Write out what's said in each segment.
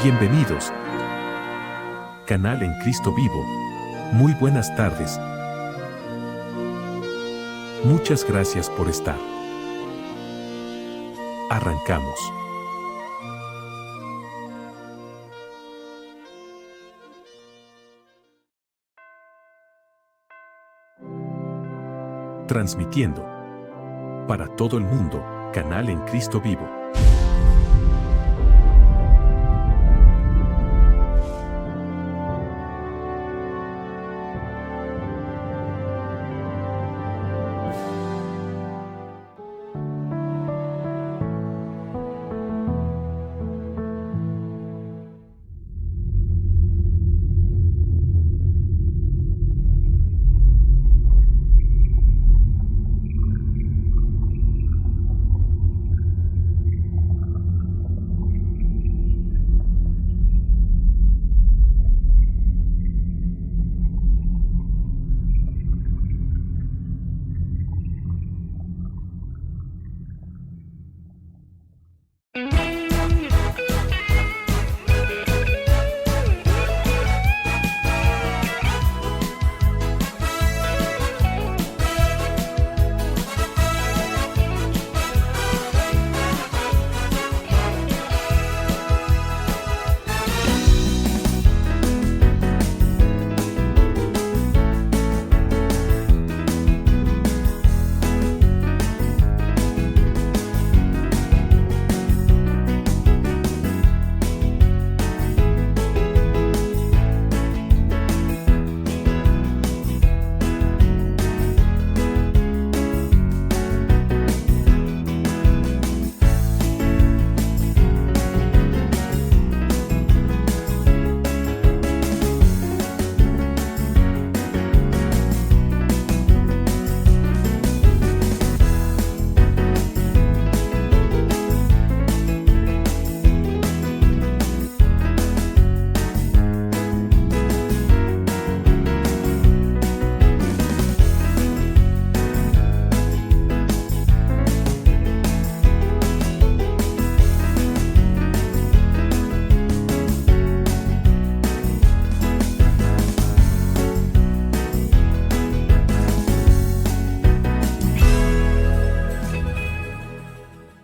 Bienvenidos. Canal en Cristo Vivo. Muy buenas tardes. Muchas gracias por estar. Arrancamos. Transmitiendo para todo el mundo, Canal en Cristo Vivo.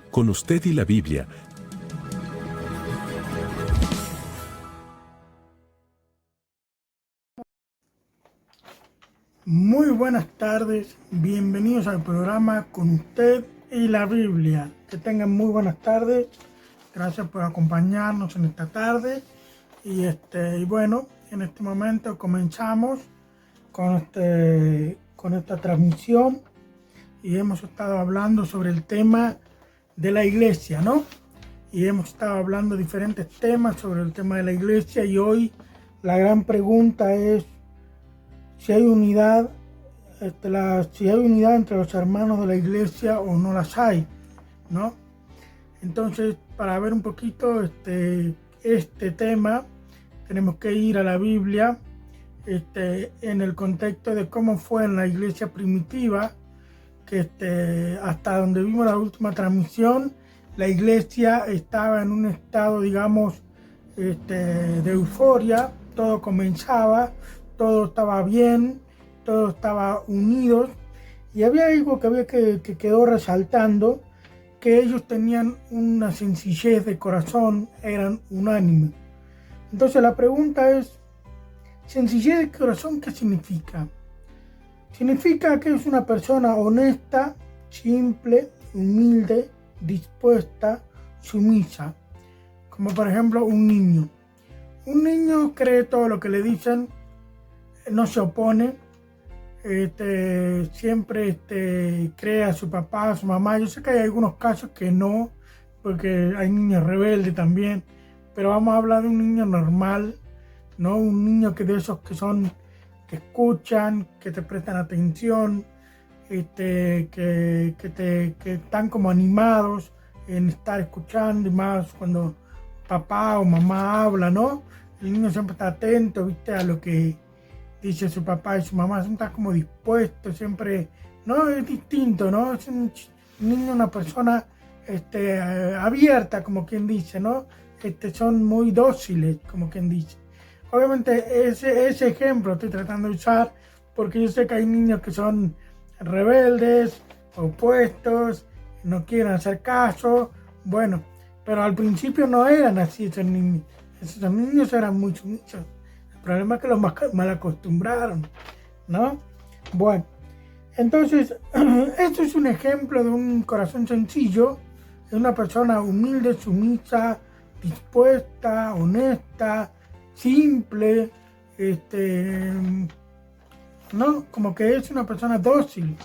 Con usted y la Biblia. Muy buenas tardes, bienvenidos al programa Con usted y la Biblia. Que tengan muy buenas tardes, gracias por acompañarnos en esta tarde. Y bueno, en este momento comenzamos con esta transmisión y hemos estado hablando sobre el tema de la iglesia, ¿no? Y hemos estado hablando diferentes temas sobre el tema de la iglesia y hoy la gran pregunta es si hay unidad, si hay unidad entre los hermanos de la iglesia o no las hay, ¿no? Entonces, para ver un poquito este tema, tenemos que ir a la Biblia en el contexto de cómo fue en la iglesia primitiva, que hasta donde vimos la última transmisión, la iglesia estaba en un estado, digamos, de euforia, todo comenzaba, todo estaba bien, todo estaba unido, y había algo que quedó resaltando, que ellos tenían una sencillez de corazón, eran unánimes. Entonces la pregunta es, ¿sencillez de corazón qué significa? Significa que es una persona honesta, simple, humilde, dispuesta, sumisa. Como por ejemplo un niño. Un niño cree todo lo que le dicen, no se opone, siempre cree a su papá, a su mamá. Yo sé que hay algunos casos que no, porque hay niños rebeldes también, pero vamos a hablar de un niño normal, ¿no? Un niño de esos que escuchan, que te prestan atención, que están como animados en estar escuchando, y más cuando papá o mamá habla, ¿no? El niño siempre está atento, ¿viste? A lo que dice su papá y su mamá, siempre está como dispuesto, siempre, ¿no? Es distinto, ¿no? Es un niño, una persona abierta, como quien dice, ¿no? son muy dóciles, como quien dice. Obviamente ese ejemplo estoy tratando de usar porque yo sé que hay niños que son rebeldes, opuestos, no quieren hacer caso. Bueno, pero al principio no eran así esos niños. Esos niños eran muy sumisos. El problema es que los mal acostumbraron, ¿no? Bueno, entonces, esto es un ejemplo de un corazón sencillo, de una persona humilde, sumisa, dispuesta, honesta, simple, ¿no? Como que es una persona dócil.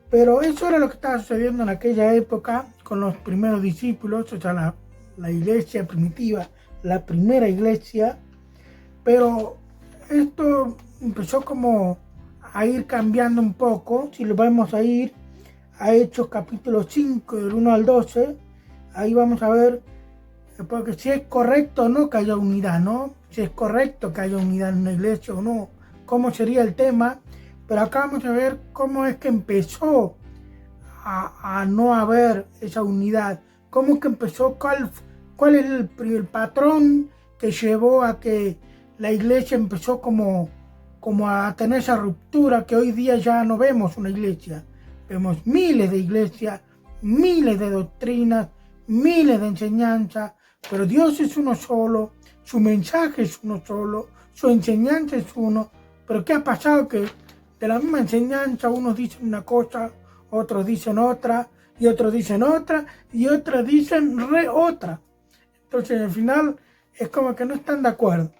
Pero eso era lo que estaba sucediendo en aquella época con los primeros discípulos, o sea, la iglesia primitiva, la primera iglesia. Pero esto empezó como a ir cambiando un poco. Si lo vamos a ir a Hechos capítulo 5, del 1 al 12, ahí vamos a ver porque si es correcto o no que haya unidad, ¿no? Si es correcto que haya unidad en una iglesia o no, cómo sería el tema. Pero acá vamos a ver cómo es que empezó a no haber esa unidad. Cómo es que empezó, cuál es el patrón que llevó a que la iglesia empezó como a tener esa ruptura que hoy día ya no vemos una iglesia. Vemos miles de iglesias, miles de doctrinas, miles de enseñanzas, pero Dios es uno solo, su mensaje es uno solo, su enseñanza es uno. Pero ¿qué ha pasado? Que de la misma enseñanza unos dicen una cosa, otros dicen otra, y otros dicen otra, y otros dicen otra. Entonces al final es como que no están de acuerdo.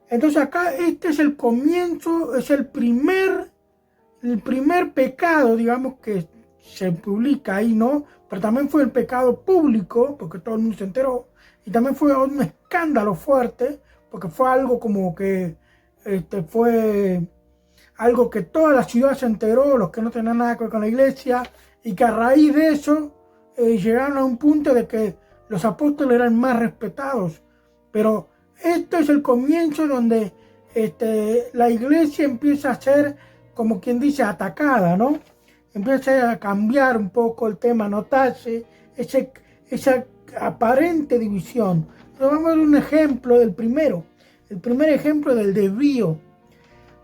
Entonces acá este es el comienzo, es el primer pecado, digamos, que se publica ahí, ¿no? Pero también fue el pecado público, porque todo el mundo se enteró, y también fue un escándalo fuerte, porque fue algo como que fue algo que toda la ciudad se enteró, los que no tenían nada que ver con la iglesia, y que a raíz de eso llegaron a un punto de que los apóstoles eran más respetados. Pero esto es el comienzo donde la iglesia empieza a ser, como quien dice, atacada, ¿no? Empieza a cambiar un poco el tema, a notarse esa aparente división. Pero vamos a ver un ejemplo del primero, el primer ejemplo del desvío.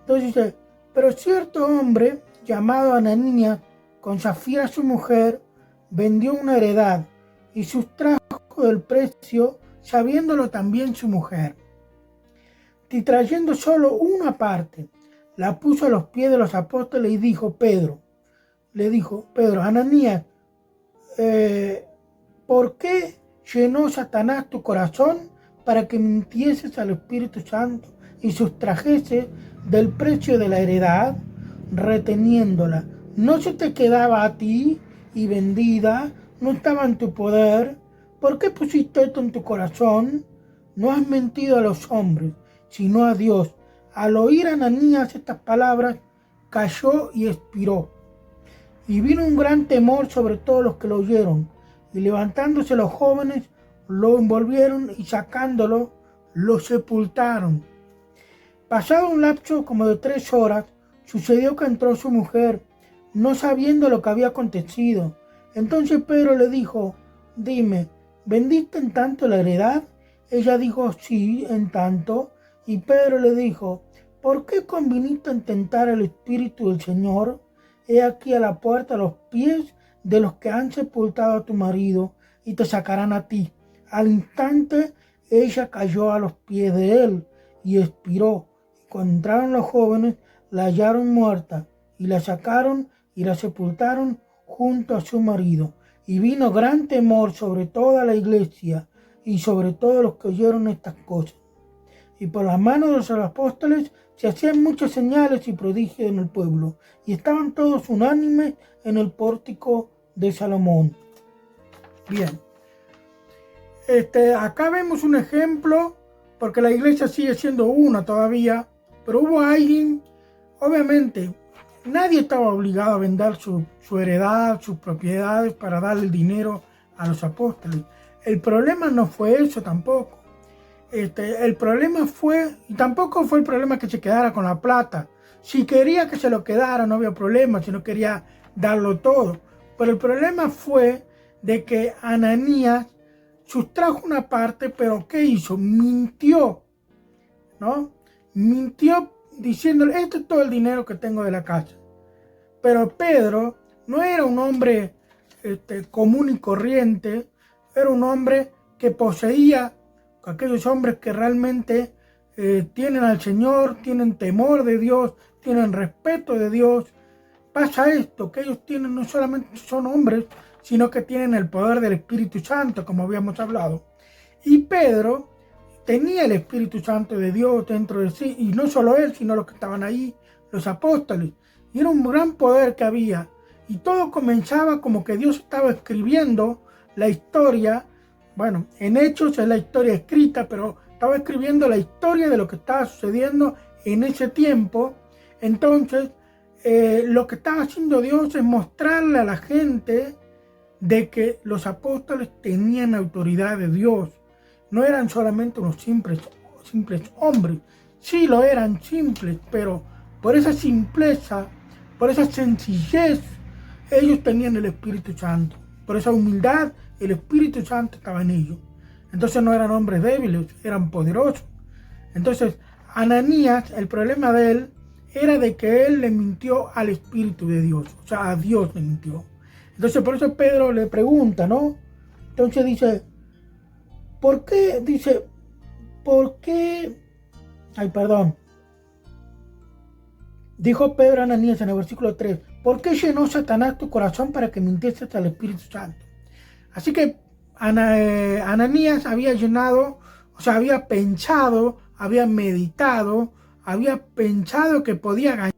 Entonces dice, pero cierto hombre llamado Ananías, con Safira su mujer, vendió una heredad y sustrajo del precio, sabiéndolo también su mujer. Y trayendo solo una parte, la puso a los pies de los apóstoles y le dijo Pedro, Ananías, ¿por qué llenó Satanás tu corazón para que mintieses al Espíritu Santo y sustrajeses del precio de la heredad, reteniéndola? ¿No se te quedaba a ti y vendida? ¿No estaba en tu poder? ¿Por qué pusiste esto en tu corazón? No has mentido a los hombres, sino a Dios. Al oír Ananías estas palabras, cayó y expiró. Y vino un gran temor sobre todos los que lo oyeron, y levantándose los jóvenes, lo envolvieron y sacándolo, lo sepultaron. Pasado un lapso como de 3 horas, sucedió que entró su mujer, no sabiendo lo que había acontecido. Entonces Pedro le dijo, dime, ¿vendiste en tanto la heredad? Ella dijo, sí, en tanto. Y Pedro le dijo, ¿por qué conviniste en tentar el Espíritu del Señor? He aquí a la puerta los pies de los que han sepultado a tu marido y te sacarán a ti. Al instante ella cayó a los pies de él y expiró. Y cuando entraron los jóvenes, la hallaron muerta y la sacaron y la sepultaron junto a su marido. Y vino gran temor sobre toda la iglesia y sobre todos los que oyeron estas cosas. Y por las manos de los apóstoles se hacían muchas señales y prodigios en el pueblo, y estaban todos unánimes en el pórtico de Salomón. Bien. Acá vemos un ejemplo, porque la iglesia sigue siendo una todavía, pero hubo alguien, obviamente, nadie estaba obligado a vender su heredad, sus propiedades para darle el dinero a los apóstoles. El problema no fue eso tampoco. El problema fue, y tampoco fue el problema que se quedara con la plata. Si quería que se lo quedara, no había problema, si no quería darlo todo. Pero el problema fue de que Ananías sustrajo una parte, pero ¿qué hizo? Mintió, ¿no? Mintió diciéndole, esto es todo el dinero que tengo de la casa. Pero Pedro no era un hombre común y corriente, era un hombre que poseía, aquellos hombres que realmente tienen al Señor, tienen temor de Dios, tienen respeto de Dios. Pasa esto, que ellos tienen, no solamente son hombres, sino que tienen el poder del Espíritu Santo, como habíamos hablado. Y Pedro tenía el Espíritu Santo de Dios dentro de sí, y no solo él, sino los que estaban ahí, los apóstoles. Y era un gran poder que había. Y todo comenzaba como que Dios estaba escribiendo la historia. Bueno, en Hechos es la historia escrita, pero estaba escribiendo la historia de lo que estaba sucediendo en ese tiempo. Entonces, lo que estaba haciendo Dios es mostrarle a la gente de que los apóstoles tenían autoridad de Dios. No eran solamente unos simples hombres. Sí lo eran simples, pero por esa simpleza, por esa sencillez, ellos tenían el Espíritu Santo. Por esa humildad, el Espíritu Santo estaba en ellos. Entonces no eran hombres débiles, eran poderosos. Entonces, Ananías, el problema de él era de que él le mintió al Espíritu de Dios. O sea, a Dios le mintió. Entonces, por eso Pedro le pregunta, ¿no? Entonces dice, ¿por qué? Dice, ¿por qué? Ay, perdón. Dijo Pedro a Ananías en el versículo 3, ¿por qué llenó Satanás tu corazón para que mintieses al Espíritu Santo? Así que Ananías había llenado, o sea, había pensado, había meditado, había pensado que podía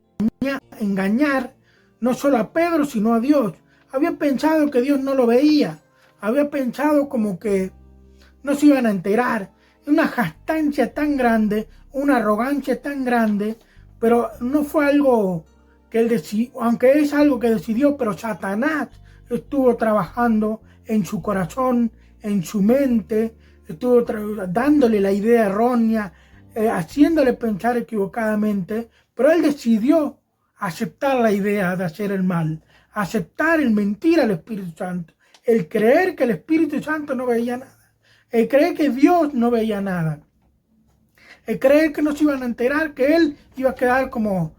engañar no solo a Pedro, sino a Dios. Había pensado que Dios no lo veía. Había pensado como que no se iban a enterar. Una jactancia tan grande, una arrogancia tan grande, pero no fue algo que él decidió, aunque es algo que decidió, pero Satanás estuvo trabajando en su corazón, en su mente, estuvo dándole la idea errónea, haciéndole pensar equivocadamente, pero él decidió aceptar la idea de hacer el mal, aceptar el mentir al Espíritu Santo, el creer que el Espíritu Santo no veía nada, el creer que Dios no veía nada, el creer que no se iban a enterar, que él iba a quedar como,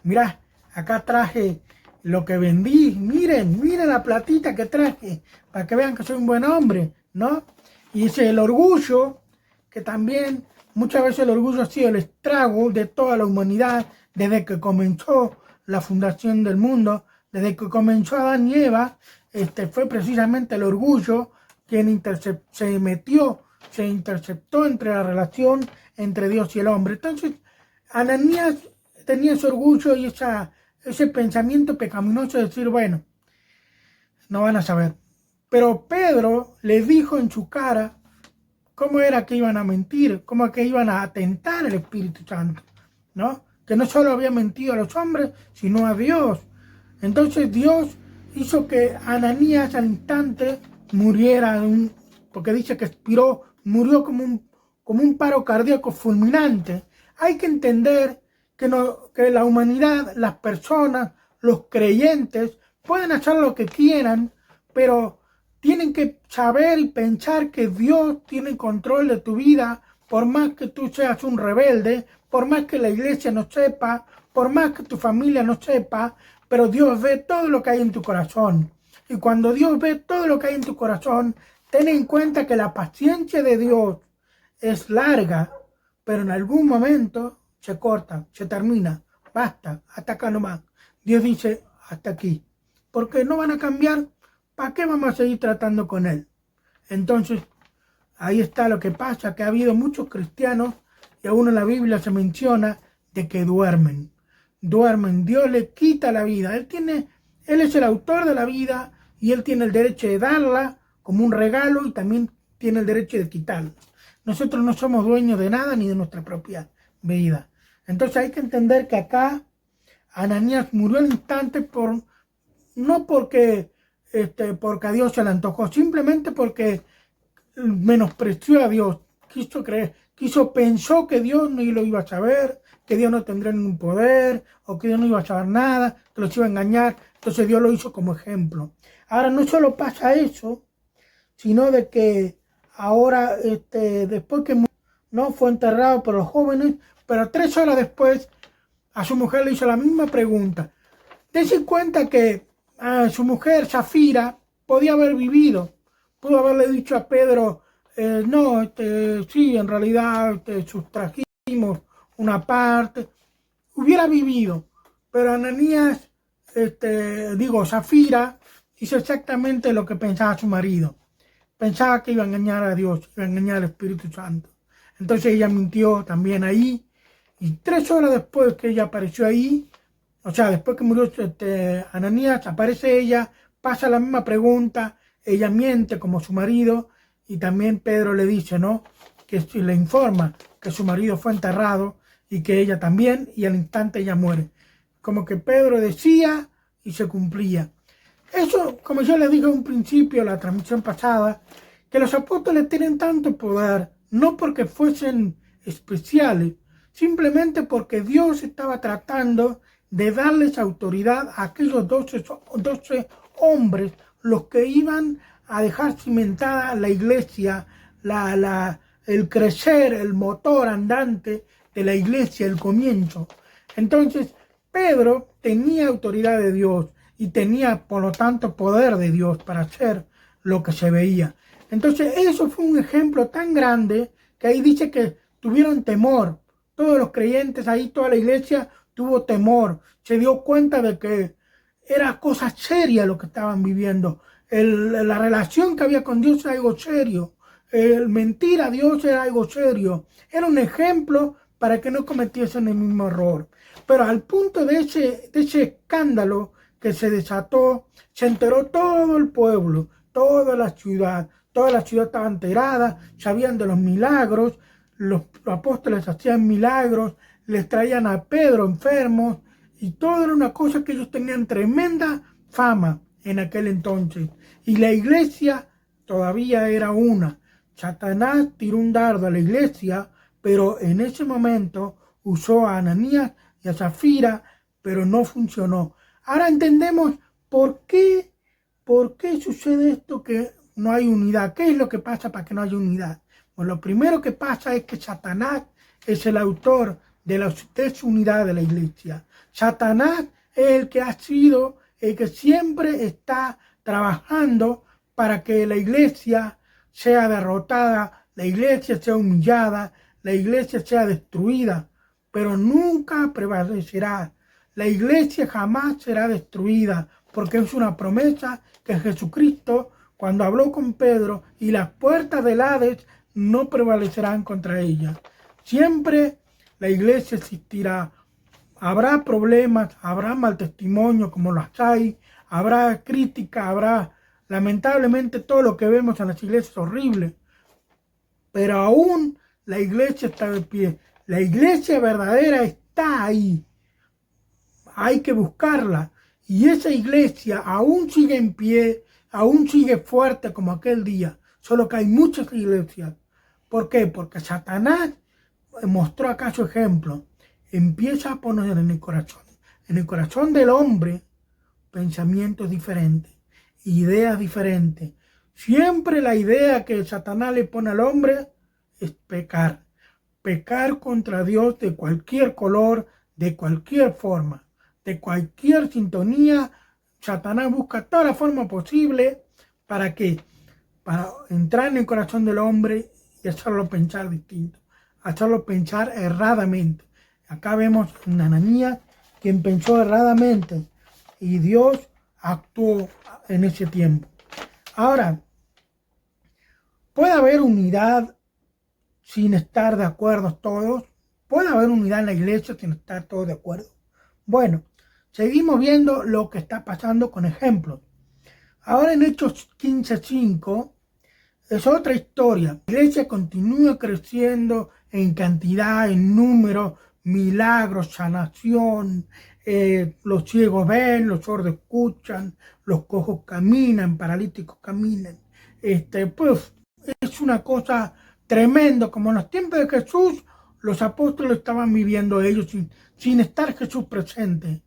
mirá, acá traje lo que vendí, miren la platita que traje, para que vean que soy un buen hombre, ¿no? Y ese el orgullo, que también muchas veces el orgullo ha sido el estrago de toda la humanidad desde que comenzó la fundación del mundo, desde que comenzó Adán y Eva, fue precisamente el orgullo quien se interceptó entre la relación entre Dios y el hombre. Entonces, Ananías tenía ese orgullo y ese pensamiento pecaminoso de decir, bueno, no van a saber. Pero Pedro le dijo en su cara cómo era que iban a mentir, cómo que iban a atentar al Espíritu Santo, ¿no? Que no solo había mentido a los hombres, sino a Dios. Entonces Dios hizo que Ananías al instante muriera, porque dice que murió como un paro cardíaco fulminante. Hay que entender que la humanidad, las personas, los creyentes, pueden hacer lo que quieran, pero tienen que saber y pensar que Dios tiene control de tu vida, por más que tú seas un rebelde, por más que la iglesia no sepa, por más que tu familia no sepa, pero Dios ve todo lo que hay en tu corazón. Y cuando Dios ve todo lo que hay en tu corazón, ten en cuenta que la paciencia de Dios es larga, pero en algún momento se corta, se termina, basta, hasta acá nomás. Dios dice, hasta aquí, porque no van a cambiar. ¿Para qué vamos a seguir tratando con él? Entonces, ahí está lo que pasa, que ha habido muchos cristianos, y aún en la Biblia se menciona, de que duermen. Dios le quita la vida. Él es el autor de la vida, y él tiene el derecho de darla como un regalo, y también tiene el derecho de quitarla. Nosotros no somos dueños de nada, ni de nuestra propia vida. Entonces hay que entender que acá Ananías murió al instante no porque a Dios se le antojó, simplemente porque menospreció a Dios, pensó que Dios no lo iba a saber, que Dios no tendría ningún poder, o que Dios no iba a saber nada, que los iba a engañar. Entonces Dios lo hizo como ejemplo. Ahora no solo pasa eso, sino de que ahora, después que no fue enterrado por los jóvenes, pero 3 horas después a su mujer le hizo la misma pregunta. Dense cuenta que su mujer, Zafira, podía haber vivido, pudo haberle dicho a Pedro, no, sí, en realidad sustrajimos una parte, hubiera vivido, pero Ananías, Zafira, hizo exactamente lo que pensaba su marido. Pensaba que iba a engañar a Dios, iba a engañar al Espíritu Santo. Entonces ella mintió también ahí, y 3 horas después que ella apareció ahí, o sea, después que murió Ananías, aparece ella, pasa la misma pregunta, ella miente como su marido, y también Pedro le dice, ¿no? Que le informa que su marido fue enterrado y que ella también, y al instante ella muere. Como que Pedro decía y se cumplía. Eso, como yo le dije en un principio, la transmisión pasada, que los apóstoles tienen tanto poder, no porque fuesen especiales, simplemente porque Dios estaba tratando de darles autoridad a aquellos 12 hombres, los que iban a dejar cimentada la iglesia, el crecer, el motor andante de la iglesia, el comienzo. Entonces, Pedro tenía autoridad de Dios y tenía, por lo tanto, poder de Dios para hacer lo que se veía. Entonces, eso fue un ejemplo tan grande que ahí dice que tuvieron temor. Todos los creyentes ahí, toda la iglesia tuvo temor. Se dio cuenta de que era cosa seria lo que estaban viviendo. La relación que había con Dios era algo serio. El mentir a Dios era algo serio. Era un ejemplo para que no cometiesen el mismo error. Pero al punto de ese escándalo que se desató, se enteró todo el pueblo, toda la ciudad estaba enterada, sabían de los milagros, los apóstoles hacían milagros, les traían a Pedro enfermos, y todo era una cosa que ellos tenían tremenda fama en aquel entonces. Y la iglesia todavía era una. Satanás tiró un dardo a la iglesia, pero en ese momento usó a Ananías y a Zafira, pero no funcionó. Ahora entendemos por qué sucede esto, que no hay unidad. ¿Qué es lo que pasa para que no haya unidad? Pues lo primero que pasa es que Satanás es el autor de la desunidad de la iglesia. Satanás es el que ha sido, el que siempre está trabajando para que la iglesia sea derrotada, la iglesia sea humillada, la iglesia sea destruida, pero nunca prevalecerá. La iglesia jamás será destruida, porque es una promesa que Jesucristo, cuando habló con Pedro, y las puertas del Hades no prevalecerán contra ella. Siempre la iglesia existirá. Habrá problemas, habrá mal testimonio como los hay, habrá crítica, habrá lamentablemente todo lo que vemos en las iglesias es horrible. Pero aún la iglesia está de pie. La iglesia verdadera está ahí. Hay que buscarla. Y esa iglesia aún sigue en pie, aún sigue fuerte como aquel día. Solo que hay muchas iglesias. ¿Por qué? Porque Satanás mostró acá su ejemplo. Empieza a poner en el corazón del hombre, pensamientos diferentes, ideas diferentes. Siempre la idea que Satanás le pone al hombre es pecar. Pecar contra Dios de cualquier color, de cualquier forma, de cualquier sintonía. Satanás busca toda la forma posible para entrar en el corazón del hombre y hacerlo pensar distinto, hacerlo pensar erradamente. Acá vemos a Ananías, quien pensó erradamente, y Dios actuó en ese tiempo. Ahora, ¿puede haber unidad sin estar de acuerdo todos? ¿Puede haber unidad en la iglesia sin estar todos de acuerdo? Bueno, seguimos viendo lo que está pasando con ejemplos. Ahora en Hechos 15:5 es otra historia. La iglesia continúa creciendo en cantidad, en número, milagros, sanación. Los ciegos ven, los sordos escuchan, los cojos caminan, paralíticos caminan. Pues es una cosa tremenda, como en los tiempos de Jesús, los apóstoles estaban viviendo ellos sin estar Jesús presente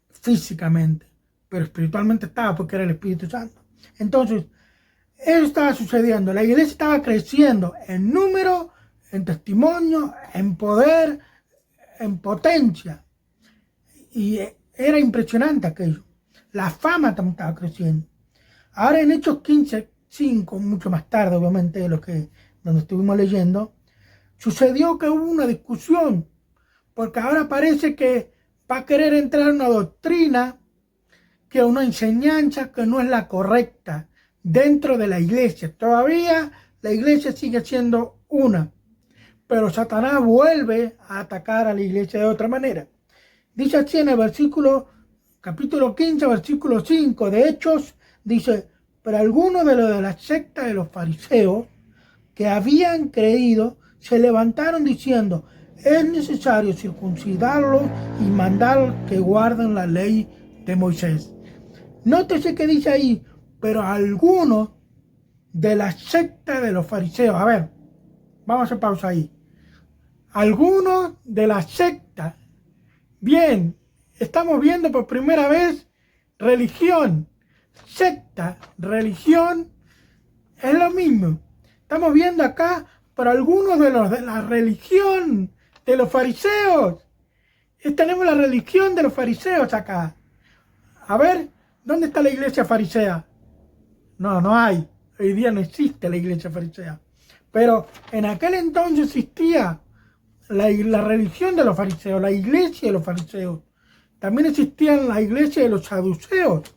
físicamente, pero espiritualmente estaba porque era el Espíritu Santo. Entonces, Eso estaba sucediendo. La iglesia estaba creciendo en número, en testimonio, en poder, en potencia. Y era impresionante aquello. La fama también estaba creciendo. Ahora en Hechos 15:5, mucho más tarde obviamente de lo que donde estuvimos leyendo, sucedió que hubo una discusión, porque ahora parece que va a querer entrar una doctrina, que una enseñanza que no es la correcta dentro de la iglesia. Todavía la iglesia sigue siendo una, pero Satanás vuelve a atacar a la iglesia de otra manera. Dice así en el capítulo 15, versículo 5 de Hechos, dice: pero algunos de los de la secta de los fariseos que habían creído se levantaron diciendo: es necesario circuncidarlos y mandar que guarden la ley de Moisés. Nótese que dice ahí, pero algunos de la secta de los fariseos. A ver, vamos a hacer pausa ahí. Algunos de la secta. Bien, estamos viendo por primera vez religión. Secta, religión, es lo mismo. Estamos viendo acá por algunos de los de la religión de los fariseos. Y tenemos la religión de los fariseos acá. A ver, ¿dónde está la iglesia farisea? No hay. Hoy día no existe la iglesia farisea. Pero en aquel entonces existía la religión de los fariseos, la iglesia de los fariseos. También existía la iglesia de los saduceos.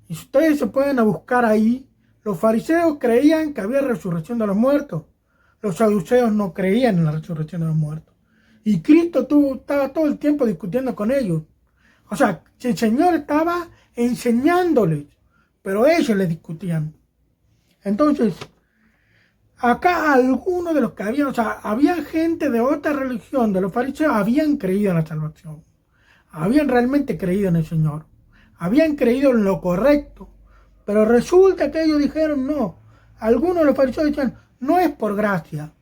Y si ustedes se pueden buscar ahí, los fariseos creían que había resurrección de los muertos. Los saduceos no creían en la resurrección de los muertos. Y Cristo estaba todo el tiempo discutiendo con ellos. O sea, el Señor estaba enseñándoles, pero ellos le discutían. Entonces, acá algunos de los que habían, o sea, había gente de otra religión, de los fariseos, habían creído en la salvación. Habían realmente creído en el Señor. Habían creído en lo correcto. Pero resulta que ellos dijeron no. Algunos de los fariseos decían, no es por gracia.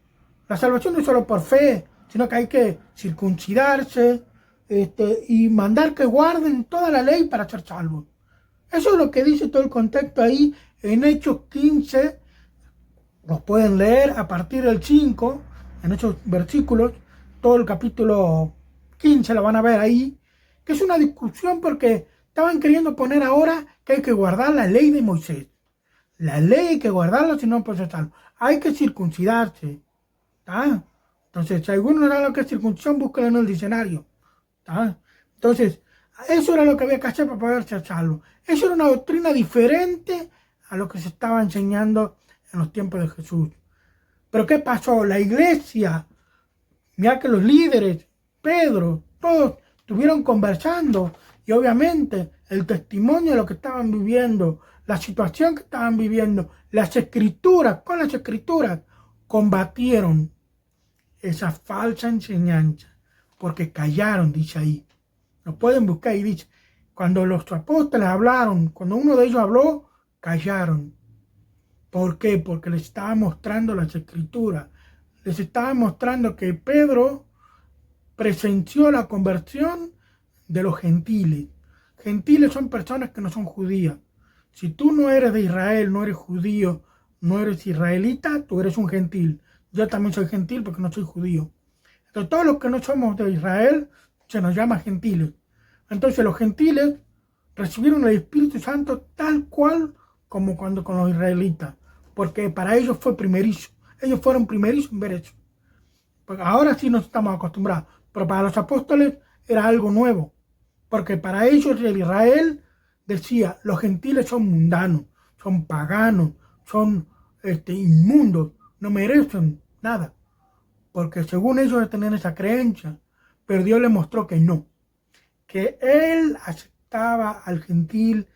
La salvación no es solo por fe, sino que hay que circuncidarse y mandar que guarden toda la ley para ser salvos. Eso es lo que dice todo el contexto ahí en Hechos 15. Los pueden leer a partir del 5, en esos versículos. Todo el capítulo 15 lo van a ver ahí. Que es una discusión porque estaban queriendo poner ahora que hay que guardar la ley de Moisés. La ley hay que guardarla, si no puede ser salvo. Hay que circuncidarse. ¿Tá? Entonces, si alguno no sabe lo que es circuncisión, búsquelo en el diccionario. ¿Tá? Entonces, eso era lo que había que hacer para poder ser salvo. Eso era una doctrina diferente a lo que se estaba enseñando en los tiempos de Jesús. Pero ¿qué pasó? La iglesia, mira que los líderes, Pedro, todos estuvieron conversando y obviamente el testimonio de lo que estaban viviendo, la situación que estaban viviendo, las escrituras, con las escrituras, combatieron esa falsa enseñanza, porque callaron, dice ahí. Lo pueden buscar y dice, cuando los apóstoles hablaron, cuando uno de ellos habló, callaron. ¿Por qué? Porque les estaba mostrando las escrituras. Les estaba mostrando que Pedro presenció la conversión de los gentiles. Gentiles son personas que no son judías. Si tú no eres de Israel, no eres judío, no eres israelita, tú eres un gentil. Yo también soy gentil porque no soy judío. Entonces todos los que no somos de Israel se nos llama gentiles. Entonces los gentiles recibieron el Espíritu Santo tal cual como cuando con los israelitas. Porque para ellos fue primerizo. Ellos fueron primerizos en ver eso. Porque ahora sí nos estamos acostumbrados. Pero para los apóstoles era algo nuevo. Porque para ellos el Israel decía, los gentiles son mundanos, son paganos, son inmundos, no merecen nada. Porque según ellos tenían esa creencia. Pero Dios les mostró que no. Que Él aceptaba al gentil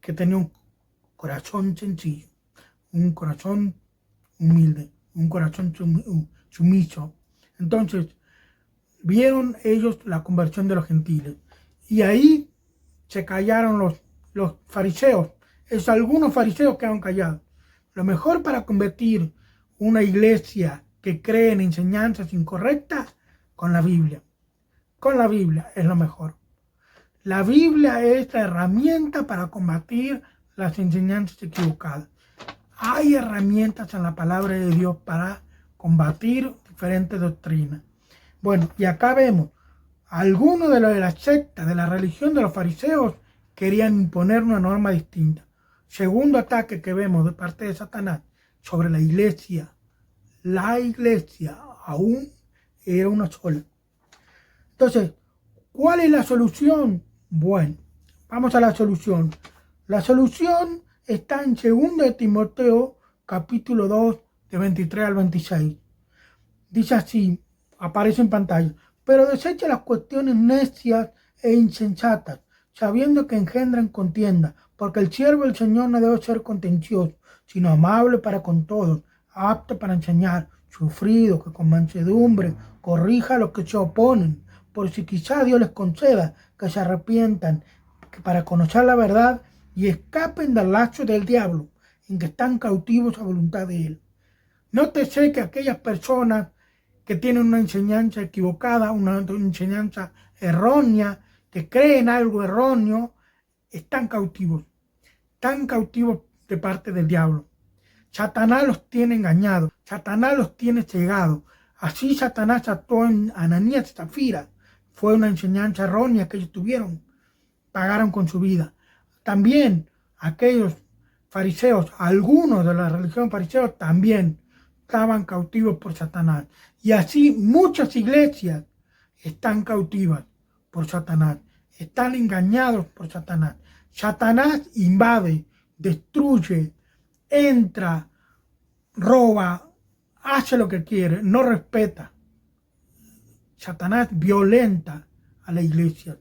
que tenía un corazón sencillo, un corazón humilde, un corazón sumiso. Entonces, vieron ellos la conversión de los gentiles. Y ahí se callaron los fariseos. Es algunos fariseos quedaron callados. Lo mejor para convertir una iglesia que cree en enseñanzas incorrectas, con la Biblia. Con la Biblia es lo mejor. La Biblia es la herramienta para combatir las enseñanzas equivocadas. Hay herramientas en la palabra de Dios para combatir diferentes doctrinas. Bueno, y acá vemos, algunos de los de la secta, de la religión de los fariseos, querían imponer una norma distinta. Segundo ataque que vemos de parte de Satanás sobre la iglesia aún era una sola. Entonces, ¿cuál es la solución? Bueno, vamos a la solución. La solución está en 2 Timoteo, capítulo 2, de 23 al 26. Dice así, aparece en pantalla: pero desecha las cuestiones necias e insensatas, sabiendo que engendran contienda, porque el siervo del Señor no debe ser contencioso, sino amable para con todos, apto para enseñar, sufrido, que con mansedumbre corrija a los que se oponen, por si quizá Dios les conceda que se arrepientan, para conocer la verdad y escapen del lazo del diablo, en que están cautivos a voluntad de él. Nótese que aquellas personas que tienen una enseñanza equivocada, una enseñanza errónea, que creen algo erróneo, están cautivos de parte del diablo. Satanás los tiene engañados, Satanás los tiene cegados. Así Satanás actuó en Ananías y Zafira. Fue una enseñanza errónea que ellos tuvieron, pagaron con su vida. También aquellos fariseos, algunos de la religión fariseos también estaban cautivos por Satanás. Y así muchas iglesias están cautivas por Satanás, están engañados por Satanás. Satanás invade, destruye, entra, roba, hace lo que quiere, no respeta. Satanás violenta a la iglesia.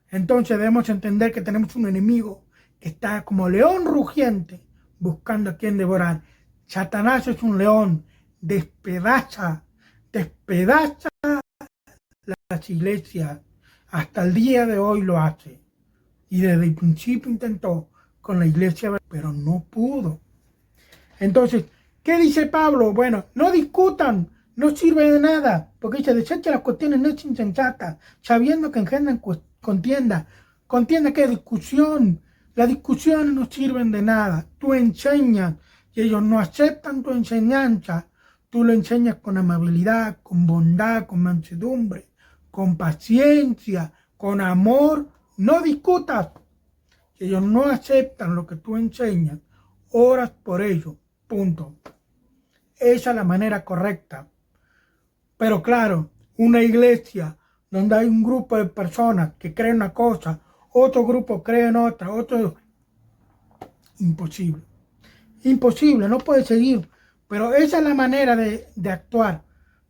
Entonces debemos entender que tenemos un enemigo que está como león rugiente buscando a quien devorar. Satanás es un león, despedaza las iglesias. Hasta el día de hoy lo hace. Y desde el principio intentó con la iglesia, pero no pudo. Entonces, ¿qué dice Pablo? Bueno, no discutan, no sirve de nada, porque dice: desecha las cuestiones no insensatas, sabiendo que engendran contienda. ¿Contienda qué? Discusión. Las discusiones no sirven de nada. Tú enseñas y ellos no aceptan tu enseñanza. Tú lo enseñas con amabilidad, con bondad, con mansedumbre, con paciencia, con amor. No discutas. Si ellos no aceptan lo que tú enseñas, oras por ellos. Punto. Esa es la manera correcta. Pero claro, una iglesia donde hay un grupo de personas que creen una cosa, otro grupo cree en otra, otro... Imposible. Imposible, no puede seguir. Pero esa es la manera de actuar.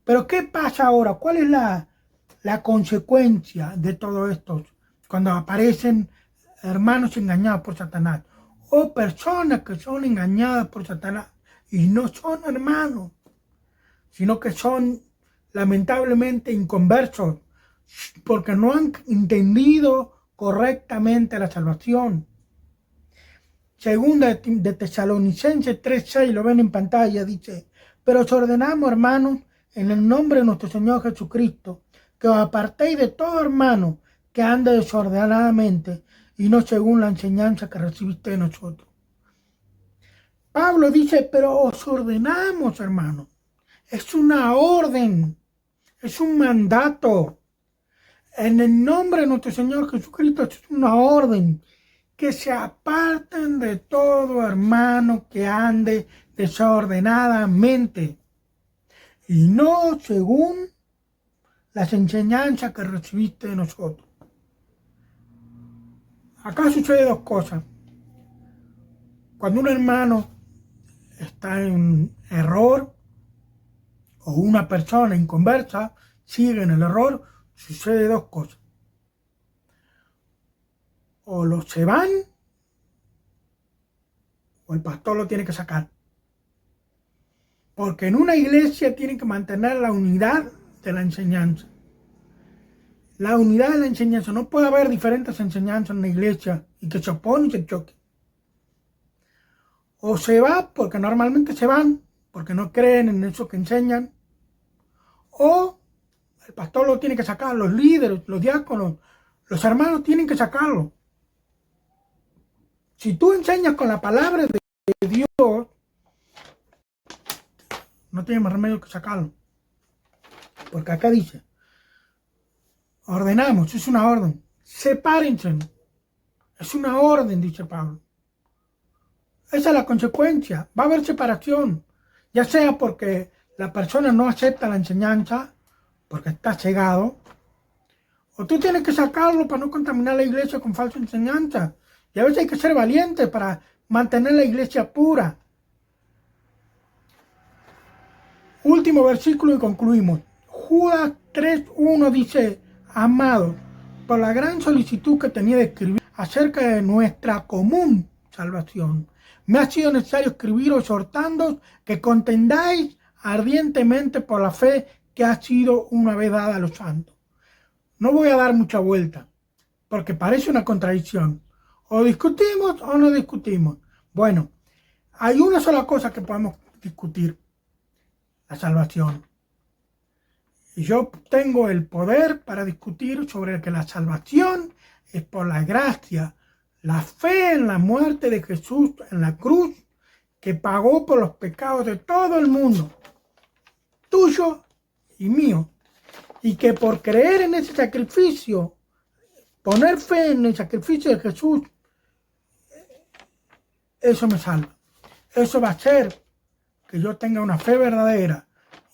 Pero ¿qué pasa ahora? ¿Cuál es la consecuencia de todo esto? Cuando aparecen hermanos engañados por Satanás, o personas que son engañadas por Satanás y no son hermanos, sino que son lamentablemente inconversos, porque no han entendido correctamente la salvación. Segunda de Tesalonicenses 3:6, lo ven en pantalla, dice: pero os ordenamos, hermanos, en el nombre de nuestro Señor Jesucristo, que os apartéis de todo hermano que ande desordenadamente y no según la enseñanza que recibiste de nosotros. Pablo dice: pero os ordenamos, hermanos. Es una orden, es un mandato. En el nombre de nuestro Señor Jesucristo es una orden. Que se aparten de todo hermano que ande desordenadamente y no según las enseñanzas que recibiste de nosotros. Acá sucede dos cosas. Cuando un hermano está en error o una persona inconversa sigue en el error, sucede dos cosas. O los se van o el pastor lo tiene que sacar. Porque en una iglesia tienen que mantener la unidad de la enseñanza. La unidad de la enseñanza. No puede haber diferentes enseñanzas en la iglesia y que se oponen y se choquen. O se va, porque normalmente se van, porque no creen en eso que enseñan. O el pastor lo tiene que sacar, los líderes, los diáconos, los hermanos tienen que sacarlo. Si tú enseñas con la palabra de Dios, no tiene más remedio que sacarlo. Porque acá dice, ordenamos, es una orden, sepárense. Es una orden, dice Pablo. Esa es la consecuencia. Va a haber separación, ya sea porque la persona no acepta la enseñanza, porque está cegado, o tú tienes que sacarlo para no contaminar la iglesia con falsa enseñanza. Y a veces hay que ser valiente para mantener la iglesia pura. Último versículo y concluimos. Judas 3:1 dice, amado, por la gran solicitud que tenía de escribir acerca de nuestra común salvación, me ha sido necesario escribiros exhortándoos que contendáis ardientemente por la fe que ha sido una vez dada a los santos. No voy a dar mucha vuelta, porque parece una contradicción. O discutimos o no discutimos. Bueno, hay una sola cosa que podemos discutir: la salvación. Y yo tengo el poder para discutir sobre que la salvación es por la gracia, la fe en la muerte de Jesús en la cruz, que pagó por los pecados de todo el mundo, tuyo y mío, y que por creer en ese sacrificio, poner fe en el sacrificio de Jesús, eso me salva. Eso va a hacer que yo tenga una fe verdadera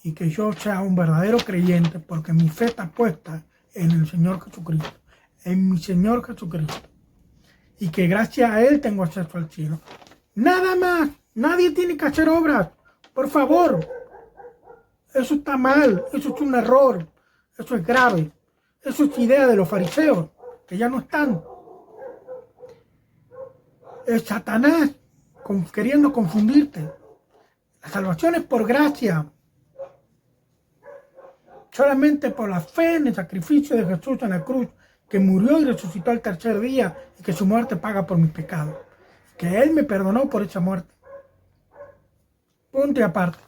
y que yo sea un verdadero creyente, porque mi fe está puesta en el Señor Jesucristo, en mi Señor Jesucristo, y que gracias a Él tengo acceso al cielo. Nada más, nadie tiene que hacer obras, por favor. Eso está mal, eso es un error, eso es grave, eso es idea de los fariseos, que ya no están. Es Satanás queriendo confundirte. La salvación es por gracia, solamente por la fe en el sacrificio de Jesús en la cruz, que murió y resucitó al tercer día, y que su muerte paga por mis pecados, que Él me perdonó por esa muerte. Punto y aparte.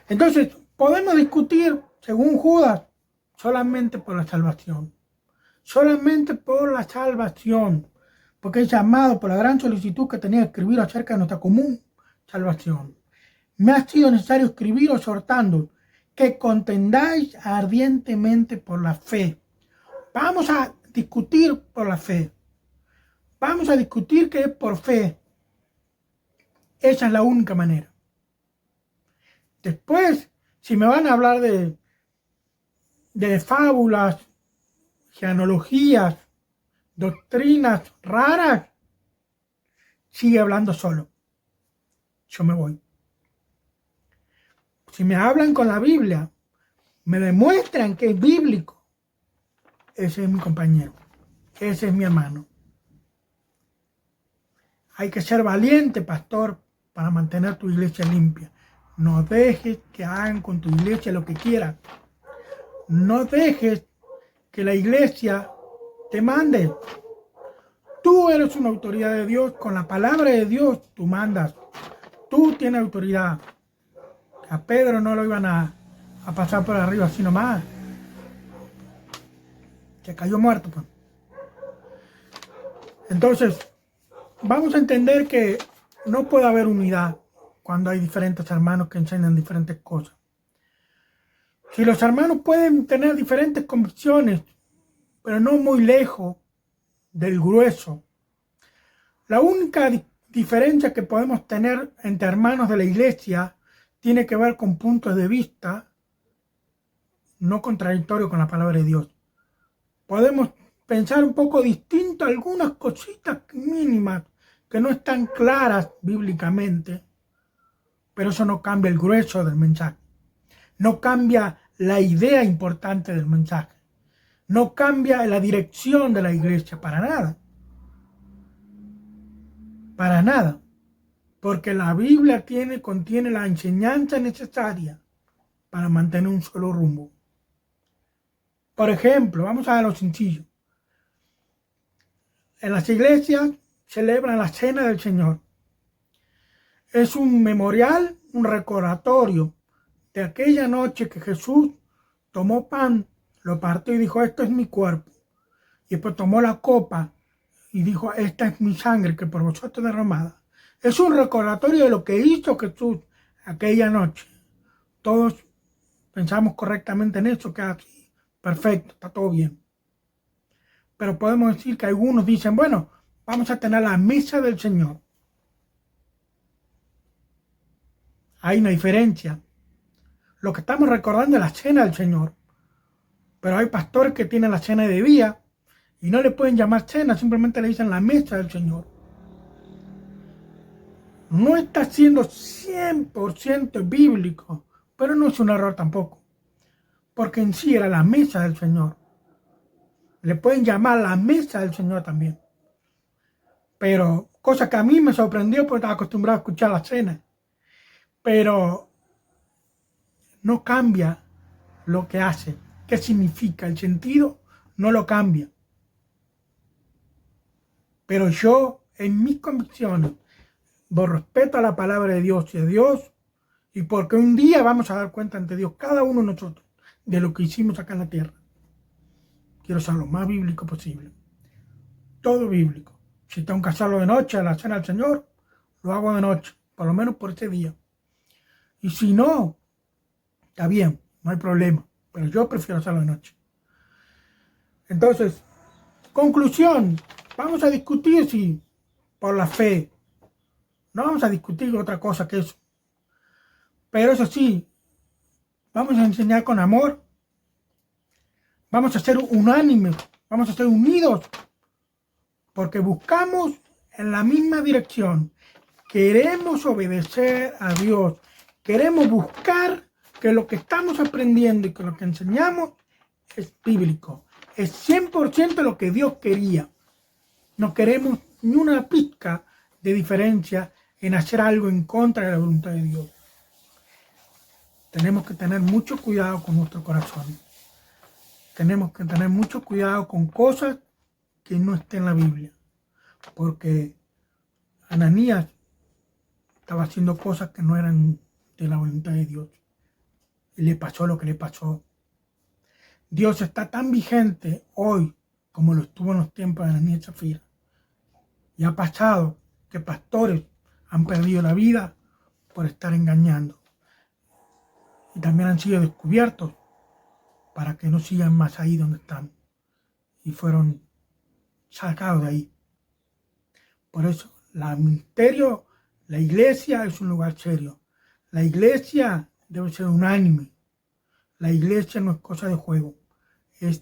Entonces, podemos discutir, según Judas, solamente por la salvación. Solamente por la salvación. Porque es llamado por la gran solicitud que tenía de escribir acerca de nuestra común salvación. Me ha sido necesario escribir exhortando que contendáis ardientemente por la fe. Vamos a discutir por la fe. Vamos a discutir que es por fe. Esa es la única manera. Después, si me van a hablar de fábulas, genealogías, doctrinas raras, sigue hablando solo. Yo me voy. Si me hablan con la Biblia, me demuestran que es bíblico, ese es mi compañero, ese es mi hermano. Hay que ser valiente, pastor, para mantener tu iglesia limpia. No dejes que hagan con tu iglesia lo que quieran. No dejes que la iglesia te mande. Tú eres una autoridad de Dios. Con la palabra de Dios tú mandas. Tú tienes autoridad. A Pedro no lo iban a pasar por arriba así nomás. Se cayó muerto, pues. Entonces, vamos a entender que no puede haber unidad cuando hay diferentes hermanos que enseñan diferentes cosas. Si los hermanos pueden tener diferentes convicciones, pero no muy lejos del grueso, la única diferencia que podemos tener entre hermanos de la iglesia tiene que ver con puntos de vista no contradictorios con la palabra de Dios. Podemos pensar un poco distinto algunas cositas mínimas que no están claras bíblicamente, pero eso no cambia el grueso del mensaje. No cambia la idea importante del mensaje. No cambia la dirección de la iglesia para nada. Para nada. Porque la Biblia contiene la enseñanza necesaria para mantener un solo rumbo. Por ejemplo, vamos a lo sencillo. En las iglesias celebran la Cena del Señor. Es un memorial, un recordatorio de aquella noche que Jesús tomó pan, lo partió y dijo, esto es mi cuerpo. Y después tomó la copa y dijo, esta es mi sangre que por vosotros derramada. Es un recordatorio de lo que hizo Jesús aquella noche. todos pensamos correctamente en eso, que aquí, perfecto, está todo bien. Pero podemos decir que algunos dicen, bueno, vamos a tener la mesa del Señor. Hay una diferencia. Lo que estamos recordando es la cena del Señor. Pero hay pastores que tienen la cena de día y no le pueden llamar cena, simplemente le dicen la mesa del Señor. No está siendo 100% bíblico, pero no es un error tampoco. Porque en sí era la mesa del Señor. Le pueden llamar la mesa del Señor también. Pero, cosa que a mí me sorprendió porque estaba acostumbrado a escuchar la cena. Pero no cambia lo que hace. ¿Qué significa? El sentido no lo cambia. Pero yo, en mis convicciones, por respeto a la palabra de Dios y de Dios, y porque un día vamos a dar cuenta ante Dios, cada uno de nosotros, de lo que hicimos acá en la tierra. Quiero ser lo más bíblico posible. Todo bíblico. Si tengo que hacerlo de noche a la cena del Señor, lo hago de noche, por lo menos por ese día. Y si no, está bien, no hay problema, pero yo prefiero hacerlo de noche. Entonces, conclusión, vamos a discutir si por la fe, no vamos a discutir otra cosa que eso. Pero eso sí, vamos a enseñar con amor, vamos a ser unánimes, vamos a ser unidos, porque buscamos en la misma dirección. Queremos obedecer a Dios, queremos buscar que lo que estamos aprendiendo y que lo que enseñamos es bíblico. Es 100% lo que Dios quería. No queremos ni una pizca de diferencia en hacer algo en contra de la voluntad de Dios. Tenemos que tener mucho cuidado con nuestro corazón. Tenemos que tener mucho cuidado con cosas que no estén en la Biblia. Porque Ananías estaba haciendo cosas que no eran de la voluntad de Dios. Y le pasó lo que le pasó. Dios está tan vigente hoy como lo estuvo en los tiempos de Ananías y Zafira. Y ha pasado que pastores han perdido la vida por estar engañando. Y también han sido descubiertos para que no sigan más ahí donde están. Y fueron sacados de ahí. Por eso, el ministerio, la iglesia es un lugar serio. La iglesia debe ser unánime. La iglesia no es cosa de juego. Es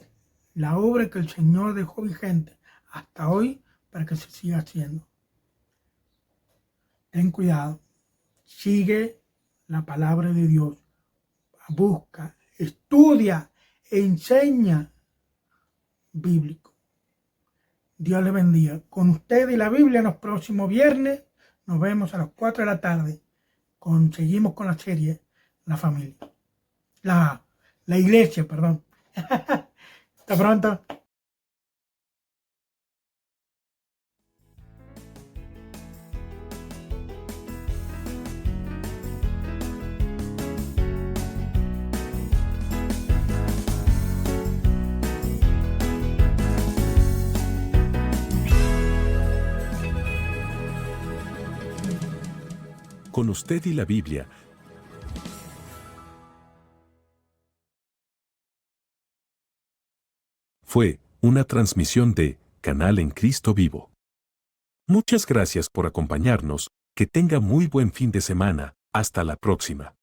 la obra que el Señor dejó vigente hasta hoy para que se siga haciendo. Ten cuidado. Sigue la palabra de Dios. Busca, estudia, enseña bíblico. Dios le bendiga. Con usted y la Biblia los próximos viernes. Nos vemos a las 4 de la tarde. Seguimos con la serie La Familia. La iglesia, perdón. Hasta pronto. Con usted y la Biblia. Fue una transmisión de Canal en Cristo Vivo. Muchas gracias por acompañarnos, que tenga muy buen fin de semana, hasta la próxima.